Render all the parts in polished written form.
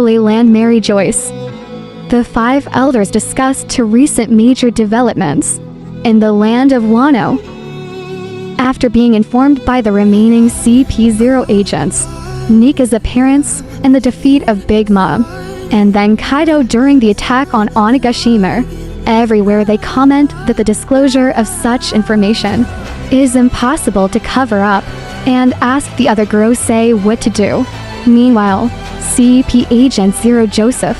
Holy Land Mary Joyce. The 5 elders discussed to recent major developments in the land of Wano. After being informed by the remaining CP0 agents, Nika's appearance and the defeat of Big Mom, and then Kaido during the attack on Onigashima, everywhere they comment that the disclosure of such information is impossible to cover up, and ask the other Gorosei what to do. Meanwhile, CP Agent Zero Joseph,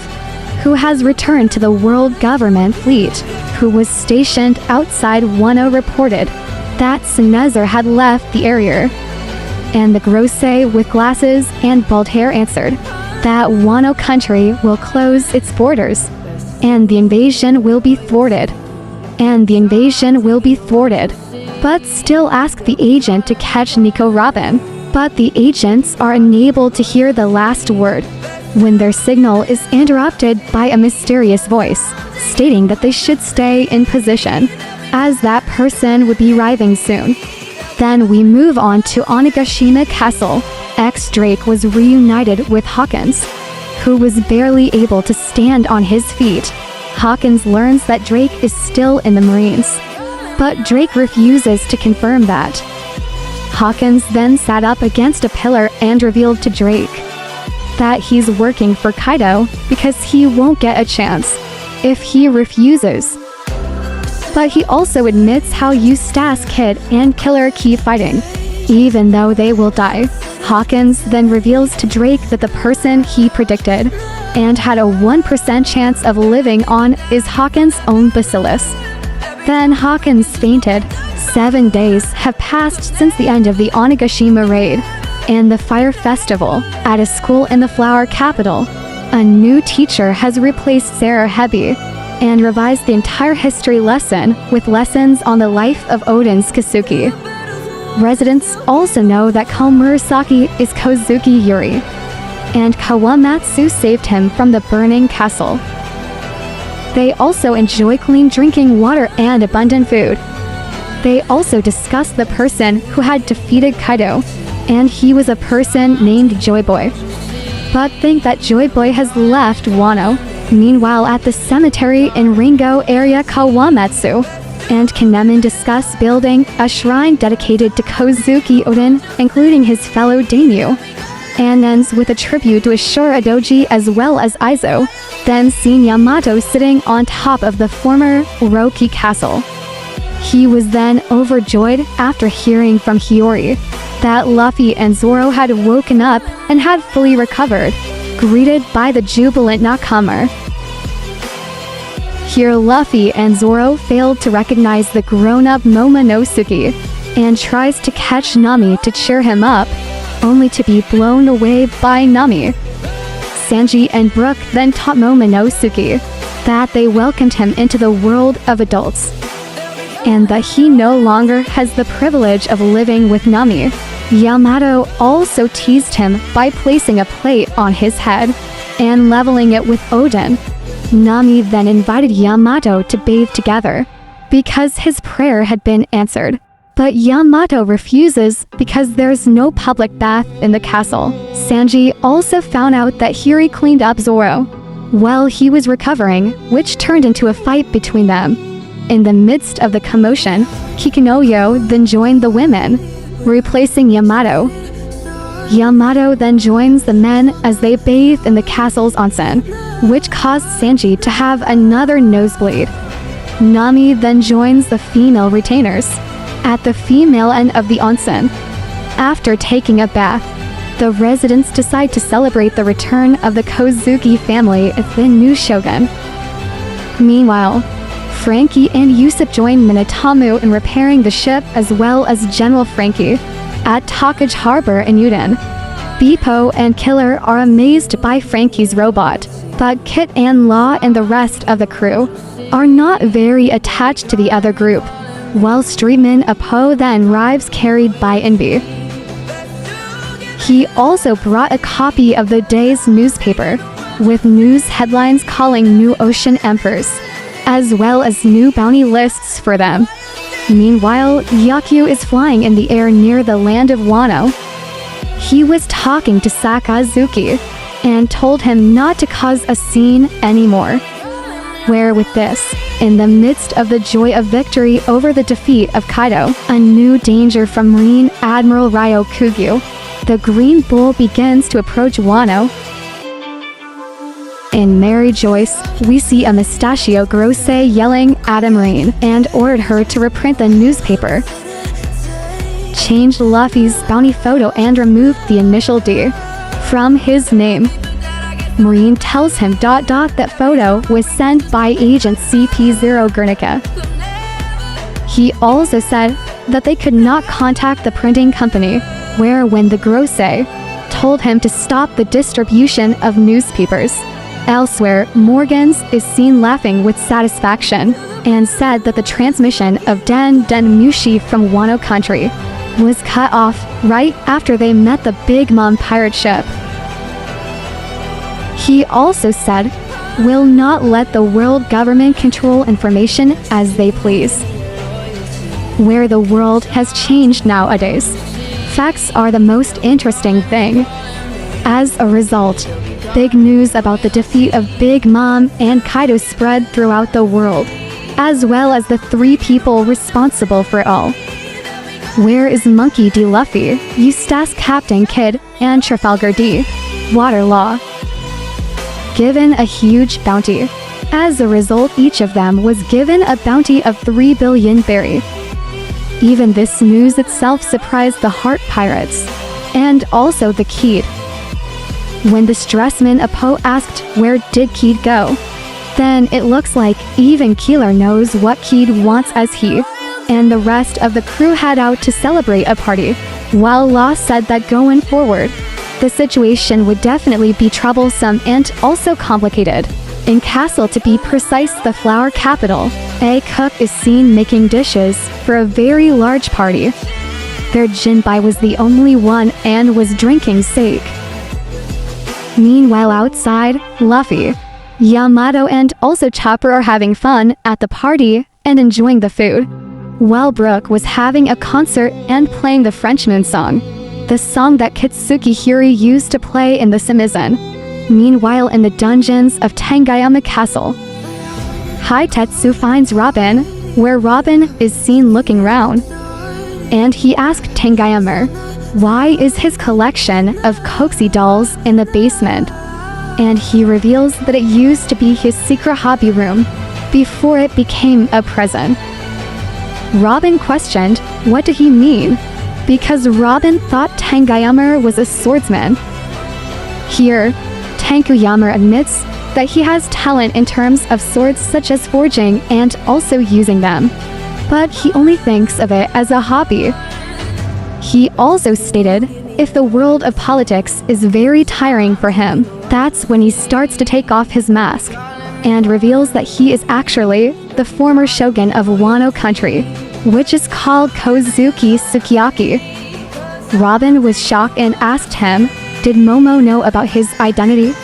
who has returned to the world government fleet, who was stationed outside Wano, reported that Sinezar had left the area. And the Gorosei with glasses and bald hair answered that Wano country will close its borders, and the invasion will be thwarted. But still ask the agent to catch Nico Robin. But the agents are unable to hear the last word when their signal is interrupted by a mysterious voice stating that they should stay in position, as that person would be arriving soon. Then we move on to Onigashima Castle. Drake was reunited with Hawkins, who was barely able to stand on his feet. Hawkins learns that Drake is still in the Marines, but Drake refuses to confirm that. Hawkins then sat up against a pillar and revealed to Drake that he's working for Kaido because he won't get a chance if he refuses. But he also admits how Eustace Kid and Killer keep fighting, even though they will die. Hawkins then reveals to Drake that the person he predicted and had a 1% chance of living on is Hawkins' own Bacillus. Then Hawkins fainted. 7 days have passed since the end of the Onigashima raid and the fire festival at a school in the flower capital. A new teacher has replaced Sarah Hebe and revised the entire history lesson with lessons on the life of Oden's Kasuki. Residents also know that Komurasaki is Kozuki Yuri, and Kawamatsu saved him from the burning castle. They also enjoy clean drinking water and abundant food. They also discuss the person who had defeated Kaido, and he was a person named Joy Boy, but think that Joy Boy has left Wano. Meanwhile, at the cemetery in Ringo area, Kawamatsu and Kanemin discuss building a shrine dedicated to Kozuki Oden, including his fellow daimyo, and ends with a tribute to Ashura Doji as well as Aizo, then seen Yamato sitting on top of the former Orochi castle. He was then overjoyed after hearing from Hiyori that Luffy and Zoro had woken up and had fully recovered, greeted by the jubilant Nakama. Here Luffy and Zoro failed to recognize the grown-up Momonosuke and tries to catch Nami to cheer him up, only to be blown away by Nami. Sanji and Brook then taught Momonosuke that they welcomed him into the world of adults, and that he no longer has the privilege of living with Nami. Yamato also teased him by placing a plate on his head and leveling it with Oden. Nami then invited Yamato to bathe together because his prayer had been answered. But Yamato refuses because there's no public bath in the castle. Sanji also found out that Hiri cleaned up Zoro while he was recovering, which turned into a fight between them. In the midst of the commotion, Kikunoyo then joined the women, replacing Yamato. Yamato then joins the men as they bathe in the castle's onsen, which caused Sanji to have another nosebleed. Nami then joins the female retainers at the female end of the onsen. After taking a bath, the residents decide to celebrate the return of the Kozuki family as the new shogun. Meanwhile, Frankie and Usopp join Minatomu in repairing the ship as well as General Frankie at Takage Harbor in Uden. Bepo and Killer are amazed by Frankie's robot, but Kit and Law and the rest of the crew are not very attached to the other group, while Streetman Apo then arrives carried by Inbi. He also brought a copy of the day's newspaper, with news headlines calling new ocean emperors, as well as new bounty lists for them. Meanwhile, Yaku is flying in the air near the land of Wano. He was talking to Sakazuki, and told him not to cause a scene anymore. Where with this, in the midst of the joy of victory over the defeat of Kaido, a new danger from Marine Admiral Ryo Kugyu, the Green Bull begins to approach Wano. In Mary Joyce, we see a Mustachio Grosse yelling at a Marine and ordered her to reprint the newspaper, changed Luffy's bounty photo and removed the initial D from his name. Marine tells him ... that photo was sent by Agent CP0 Guernica. He also said that they could not contact the printing company, where when the Grosse told him to stop the distribution of newspapers. Elsewhere, Morgans is seen laughing with satisfaction, and said that the transmission of Den Mushi from Wano Country was cut off right after they met the Big Mom pirate ship. He also said, "Will not let the world government control information as they please." Where the world has changed nowadays, facts are the most interesting thing. As a result, big news about the defeat of Big Mom and Kaido spread throughout the world, as well as the 3 people responsible for it all. Where is Monkey D. Luffy, Eustace Captain Kidd, and Trafalgar D. Waterlaw? Given a huge bounty. As a result, each of them was given a bounty of 3 billion berry. Even this news itself surprised the Heart Pirates, and also the Kidd. When the Stressman Apo asked where did Kidd go, then it looks like even Keeler knows what Kidd wants, as he and the rest of the crew head out to celebrate a party, while Law said that going forward, the situation would definitely be troublesome and also complicated. In Castle, to be precise, the flower capital, a cook is seen making dishes for a very large party. Their Jinbai was the only one and was drinking sake. Meanwhile outside, Luffy, Yamato and also Chopper are having fun at the party and enjoying the food, while Brook was having a concert and playing the Frenchman song, the song that Kitsuki Hiri used to play in the Simizan. Meanwhile, in the dungeons of Tangayama Castle, Hitetsu finds Robin, where Robin is seen looking round, and he asked Tangayama why is his collection of Coxie dolls in the basement, and he reveals that it used to be his secret hobby room before it became a prison. Robin questioned what did he mean, because Robin thought Tangayama was a swordsman. Here, Tankuyama admits that he has talent in terms of swords such as forging and also using them, but he only thinks of it as a hobby. He also stated if the world of politics is very tiring for him, that's when he starts to take off his mask and reveals that he is actually the former shogun of Wano Country, which is called Kozuki Sukiyaki. Robin was shocked and asked him, did Momo know about his identity?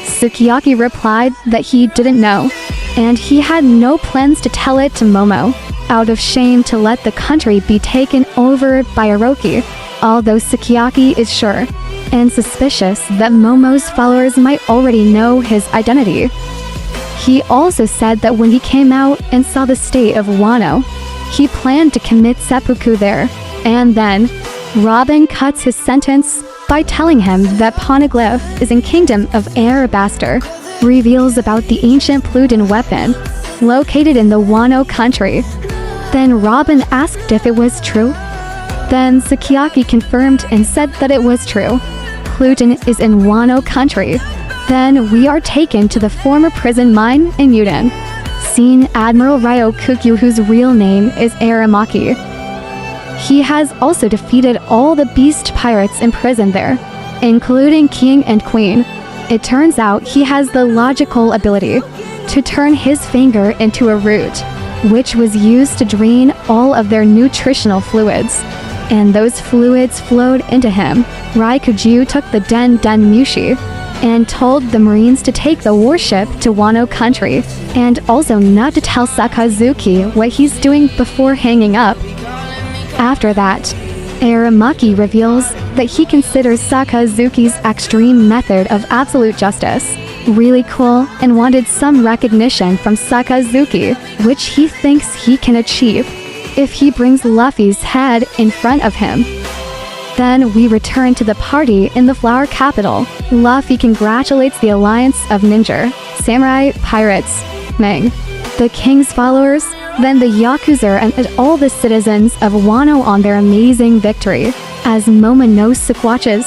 Sukiyaki replied that he didn't know, and he had no plans to tell it to Momo, out of shame to let the country be taken over by Orochi, although Sukiyaki is sure and suspicious that Momo's followers might already know his identity. He also said that when he came out and saw the state of Wano, he planned to commit seppuku there, and then Robin cuts his sentence by telling him that Poneglyph is in Kingdom of Arabastor, reveals about the ancient Pluden weapon, located in the Wano country. Then Robin asked if it was true. Then Sukiyaki confirmed and said that it was true. Pluden is in Wano country. Then we are taken to the former prison mine in Yuden. Seen Admiral Ryo Kugyu, whose real name is Aramaki. He has also defeated all the beast pirates imprisoned there, including King and Queen. It turns out he has the logical ability to turn his finger into a root, which was used to drain all of their nutritional fluids. And those fluids flowed into him. Raikujou took the Den Mushi and told the Marines to take the warship to Wano country, and also not to tell Sakazuki what he's doing before hanging up. After that, Aramaki reveals that he considers Sakazuki's extreme method of absolute justice really cool and wanted some recognition from Sakazuki, which he thinks he can achieve if he brings Luffy's head in front of him. Then we return to the party in the Flower Capital. Luffy congratulates the alliance of ninja, samurai, pirates, Ming, the king's followers, then the Yakuza and all the citizens of Wano on their amazing victory. As Momonosuke watches,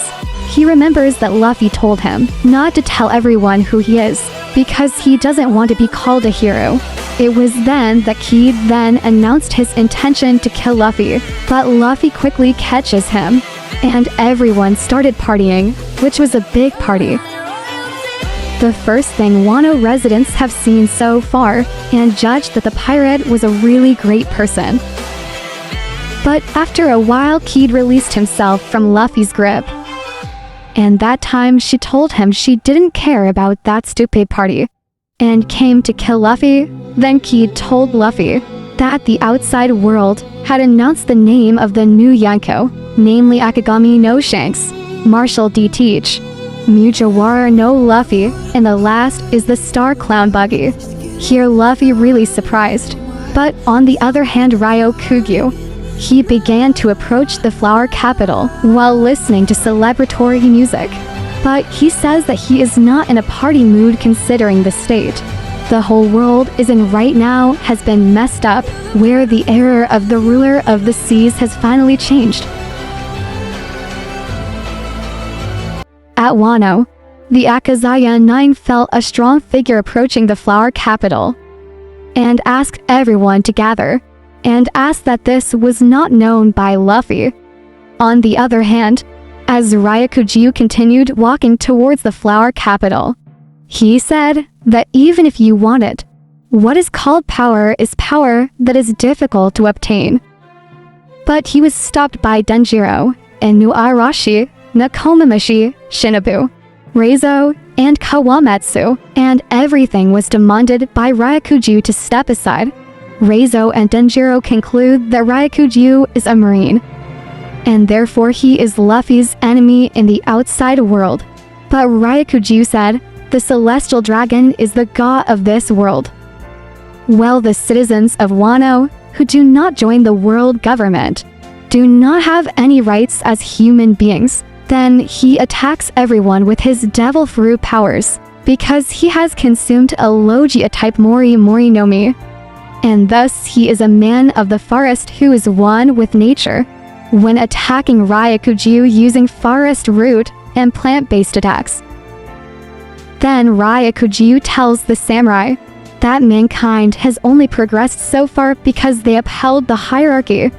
he remembers that Luffy told him not to tell everyone who he is, because he doesn't want to be called a hero. It was then that Kid then announced his intention to kill Luffy, but Luffy quickly catches him, and everyone started partying, which was a big party. The first thing Wano residents have seen so far, and judged that the pirate was a really great person. But after a while, Kid released himself from Luffy's grip. And that time she told him she didn't care about that stupid party and came to kill Luffy. Then Kid told Luffy that the outside world had announced the name of the new Yonko, namely Akagami no Shanks, Marshall D. Teach, Mujiwara no Luffy, and the last is the Star Clown Buggy. Here Luffy really surprised, but on the other hand Ryo Kugyu, he began to approach the Flower Capital while listening to celebratory music. But he says that he is not in a party mood considering the state the whole world is in right now has been messed up, where the error of the ruler of the seas has finally changed. At Wano, the Akazaya 9 felt a strong figure approaching the Flower Capital and asked everyone to gather, and asked that this was not known by Luffy. On the other hand, as Ryukyu continued walking towards the Flower Capital, he said that even if you want it, what is called power is power that is difficult to obtain. But he was stopped by Denjiro, Inuarashi, Nakomamushi, Shinobu, Reizo, and Kawamatsu, and everything was demanded by Ryukyu to step aside. Reizo and Denjiro conclude that Ryukyu is a marine, and therefore he is Luffy's enemy in the outside world. But Ryukyu said, the celestial dragon is the god of this world. Well, the citizens of Wano, who do not join the world government, do not have any rights as human beings. Then he attacks everyone with his devil fruit powers, because he has consumed a Logia-type Mori Mori no Mi. And thus he is a man of the forest who is one with nature. When attacking Ryukyu using forest root and plant-based attacks. Then Ryukyu tells the samurai that mankind has only progressed so far because they upheld the hierarchy,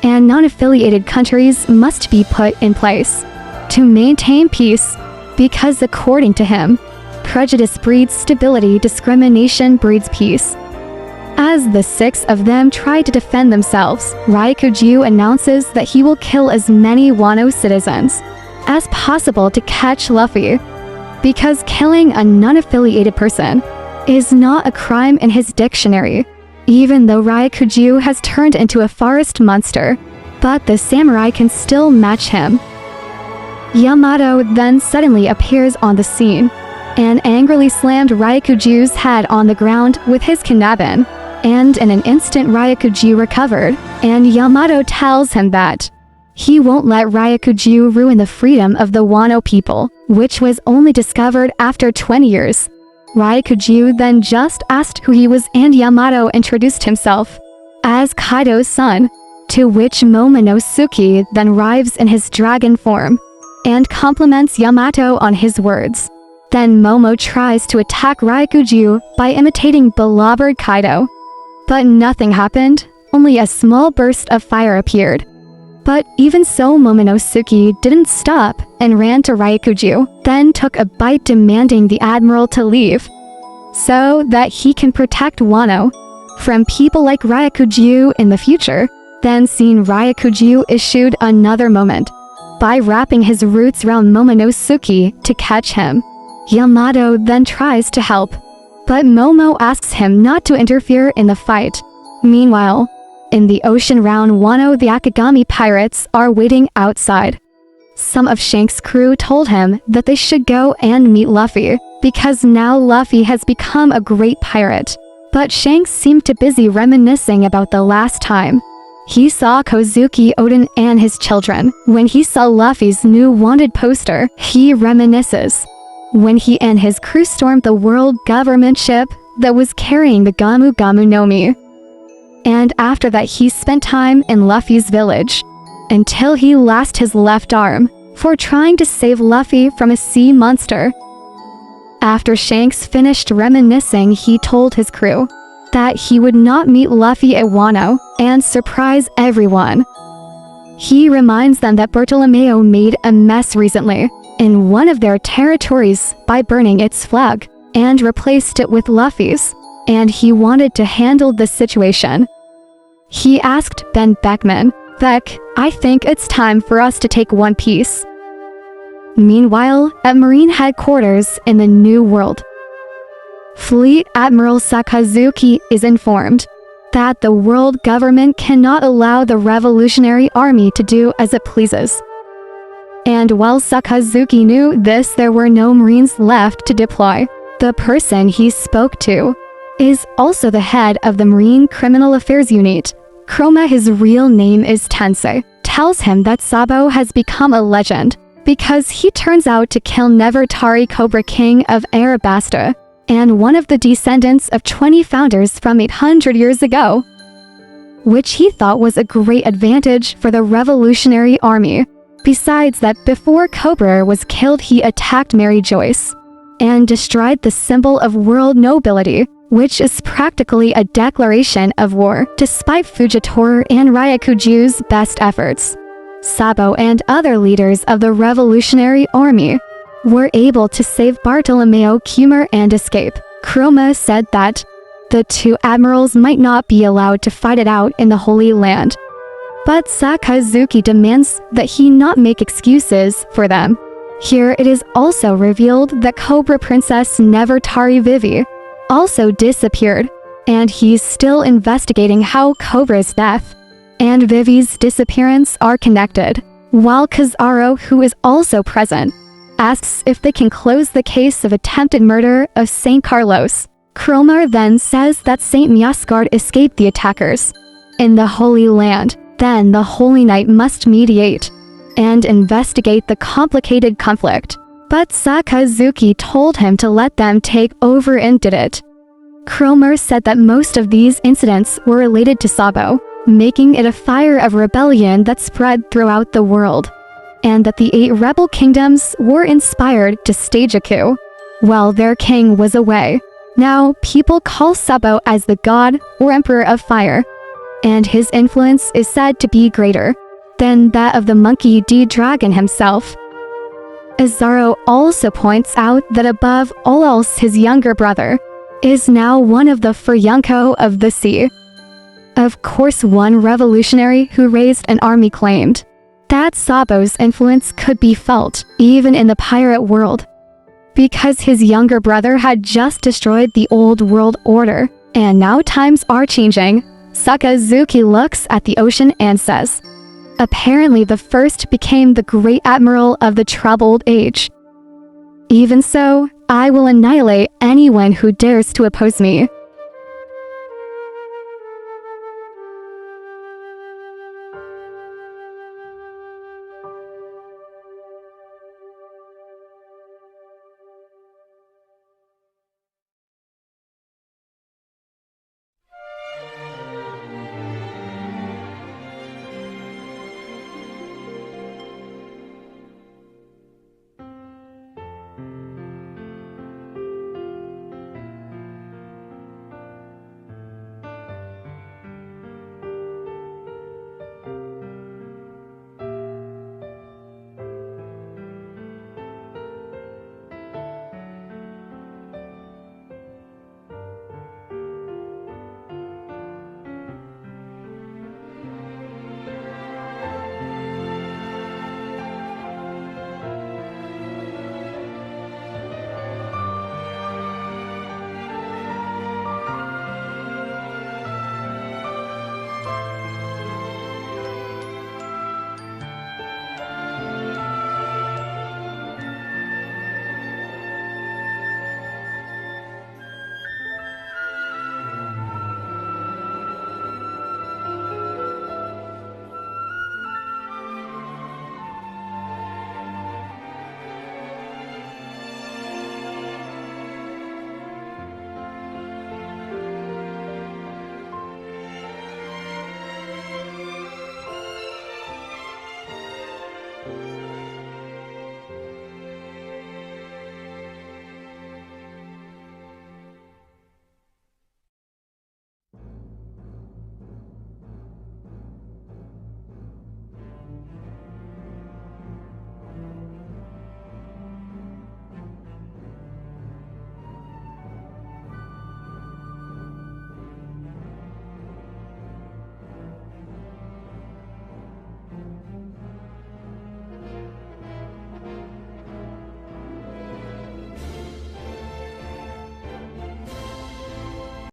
and non-affiliated countries must be put in place to maintain peace, because according to him, prejudice breeds stability, discrimination breeds peace. As the six of them try to defend themselves, Ryukyu announces that he will kill as many Wano citizens as possible to catch Luffy, because killing a non-affiliated person is not a crime in his dictionary, even though Ryukyu has turned into a forest monster, but the samurai can still match him. Yamato then suddenly appears on the scene, and angrily slammed Ryukyu's head on the ground with his kanabin, and in an instant Ryukyu recovered, and Yamato tells him that he won't let Ryukyu ruin the freedom of the Wano people, which was only discovered after 20 years. Ryukyu then just asked who he was, and Yamato introduced himself as Kaido's son, to which Momonosuke then arrives in his dragon form and compliments Yamato on his words. Then Momo tries to attack Ryukyu by imitating Belabbered Kaido. But nothing happened, only a small burst of fire appeared. But even so, Momonosuke didn't stop and ran to Ryukyu, then took a bite demanding the admiral to leave, so that he can protect Wano from people like Ryukyu in the future. Then seeing Ryukyu issued another moment by wrapping his roots around Momonosuke to catch him. Yamato then tries to help, but Momo asks him not to interfere in the fight. Meanwhile, in the ocean round Wano, the Akagami pirates are waiting outside. Some of Shanks' crew told him that they should go and meet Luffy, because now Luffy has become a great pirate. But Shanks seemed too busy reminiscing about the last time he saw Kozuki Oden and his children. When he saw Luffy's new wanted poster, he reminisces when he and his crew stormed the world government ship that was carrying the Gamu Gamu no Mi. And after that he spent time in Luffy's village, until he lost his left arm, for trying to save Luffy from a sea monster. After Shanks finished reminiscing, he told his crew that he would not meet Luffy at Wano and surprise everyone. He reminds them that Bartolomeo made a mess recently in one of their territories by burning its flag and replaced it with Luffy's, and he wanted to handle the situation. He asked Ben Beckman, "Beck, I think it's time for us to take One Piece." Meanwhile, at Marine headquarters in the New World, Fleet Admiral Sakazuki is informed that the world government cannot allow the Revolutionary Army to do as it pleases. And while Sakazuki knew this, there were no Marines left to deploy. The person he spoke to is also the head of the Marine Criminal Affairs Unit. Chroma, his real name is Tensei, tells him that Sabo has become a legend because he turns out to kill Nefertari Cobra King of Arabasta, and one of the descendants of 20 founders from 800 years ago, which he thought was a great advantage for the Revolutionary Army. Besides that, before Cobra was killed, he attacked Mary Joyce and destroyed the symbol of world nobility, which is practically a declaration of war, despite Fujitora and Ryakuju's best efforts. Sabo and other leaders of the Revolutionary Army were able to save Bartolomeo Kumar and escape. Chroma said that the two admirals might not be allowed to fight it out in the Holy Land, but Sakazuki demands that he not make excuses for them. Here it is also revealed that Cobra Princess Nefertari Vivi also disappeared, and he's still investigating how Cobra's death and Vivi's disappearance are connected, while Kizaru, who is also present, asks if they can close the case of attempted murder of St. Carlos. Chroma then says that St. Miasgard escaped the attackers in the Holy Land. Then the Holy Knight must mediate and investigate the complicated conflict. But Sakazuki told him to let them take over and did it. Chroma said that most of these incidents were related to Sabo, making it a fire of rebellion that spread throughout the world, and that the 8 rebel kingdoms were inspired to stage a coup while their king was away. Now, people call Sabo as the god or emperor of fire, and his influence is said to be greater than that of the monkey D-Dragon himself. Azaro also points out that above all else, his younger brother is now one of the Furunko of the sea. Of course, one revolutionary who raised an army claimed that Sabo's influence could be felt even in the pirate world, because his younger brother had just destroyed the old world order, and now times are changing. Sakazuki looks at the ocean and says, "Apparently the first became the great admiral of the troubled age. Even so, I will annihilate anyone who dares to oppose me."